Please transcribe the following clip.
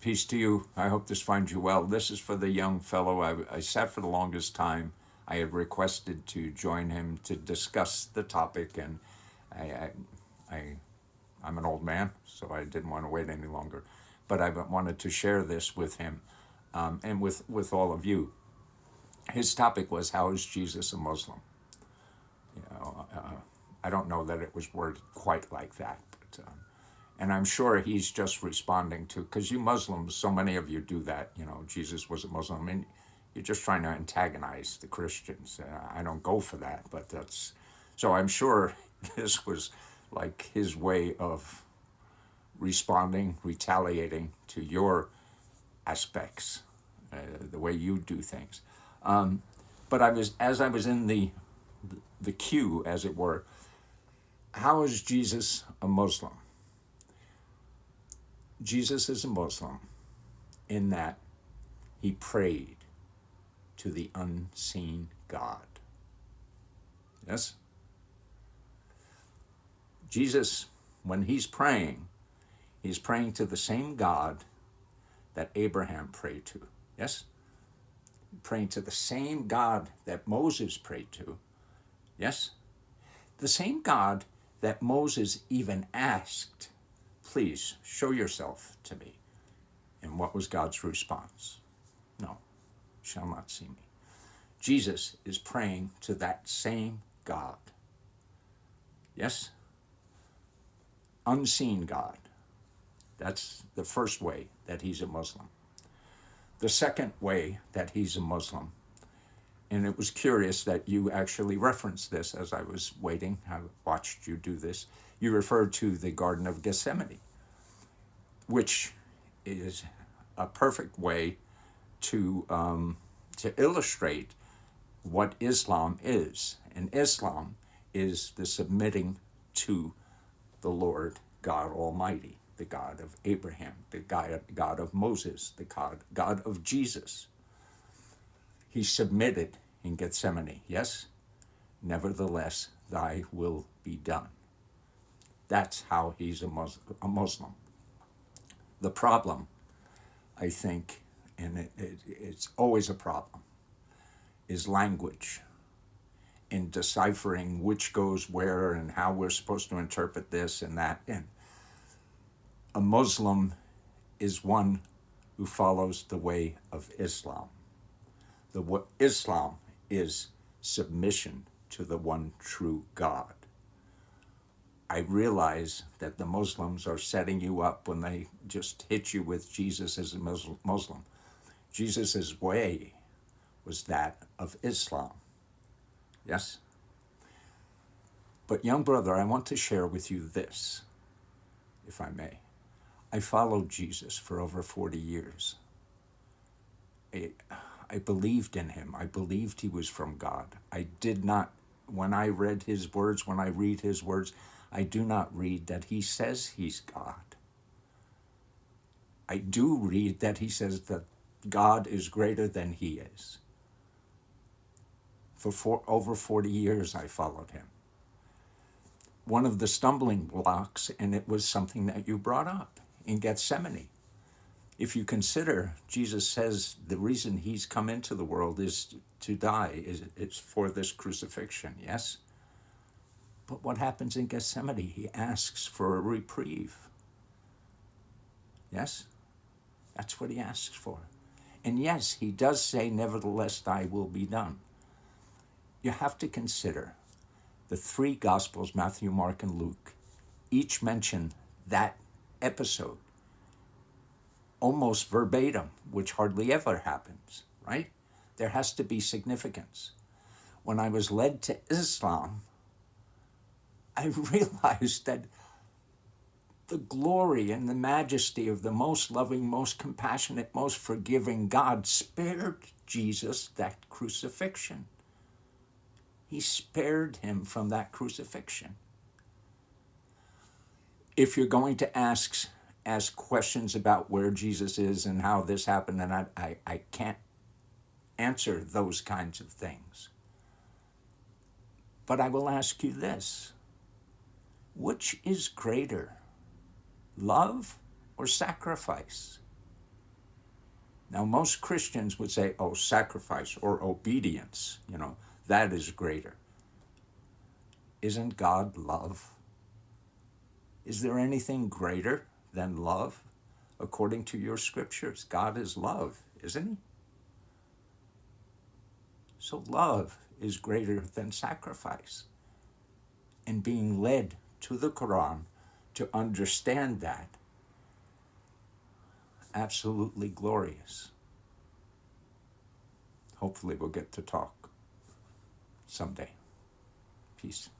Peace to you. I hope this finds you well. This is for the young fellow. I sat for the longest time. I had requested to join him to discuss the topic, and I, I, I I'm an old man, so I didn't want to wait any longer. But I wanted to share this with him, and with all of you. His topic was, how is Jesus a Muslim? You know, I don't know that it was worded quite like that, but and I'm sure he's just responding to, because you Muslims, so many of you do that. Jesus was a Muslim, and you're just trying to antagonize the Christians. I don't go for that, but that's so. I'm sure this was like his way of responding, retaliating to your aspects, the way you do things. But as I was in the queue, as it were, how is Jesus a Muslim? Jesus is a Muslim in that he prayed to the unseen God. Yes? Jesus, when he's praying to the same God that Abraham prayed to. Yes? Praying to the same God that Moses prayed to. Yes? The same God that Moses even asked, please show yourself to me. And what was God's response? No, shall not see me. Jesus is praying to that same God. Yes? Unseen God. That's the first way that he's a Muslim. The second way that he's a Muslim, and it was curious that you actually referenced this as I was waiting. I watched you do this. You referred to the Garden of Gethsemane, which is a perfect way to illustrate what Islam is. And Islam is the submitting to the Lord God Almighty, the God of Abraham, the God of Moses, the God of Jesus. He submitted in Gethsemane, yes? Nevertheless, thy will be done. That's how he's a Muslim. The problem, I think, and it's always a problem, is language in deciphering which goes where and how we're supposed to interpret this and that. And a Muslim is one who follows the way of Islam. Islam is submission to the one true God. I realize that the Muslims are setting you up when they just hit you with Jesus as a Muslim. Jesus' way was that of Islam. Yes? But young brother, I want to share with you this, if I may. I followed Jesus for over 40 years. I believed in him. I believed he was from God. I did not, when I read his words, when I read his words, I do not read that he says he's God. I do read that he says that God is greater than he is. For over 40 years, I followed him. One of the stumbling blocks, and it was something that you brought up in Gethsemane. If you consider, Jesus says the reason he's come into the world is to die, it's for this crucifixion, yes? But what happens in Gethsemane? He asks for a reprieve. Yes? That's what he asks for. And yes, he does say, nevertheless, thy will be done. You have to consider the three Gospels, Matthew, Mark, and Luke, each mention that episode almost verbatim, which hardly ever happens, right? There has to be significance. When I was led to Islam, I realized that the glory and the majesty of the most loving, most compassionate, most forgiving God spared Jesus that crucifixion. He spared him from that crucifixion. If you're going to ask questions about where Jesus is and how this happened, and I can't answer those kinds of things. But I will ask you this. Which is greater, love or sacrifice? Now, most Christians would say, oh, sacrifice or obedience, that is greater. Isn't God love? Is there anything greater than love? According to your scriptures, God is love, isn't he? So love is greater than sacrifice. And being led to the Quran to understand that, absolutely glorious. Hopefully we'll get to talk someday. Peace.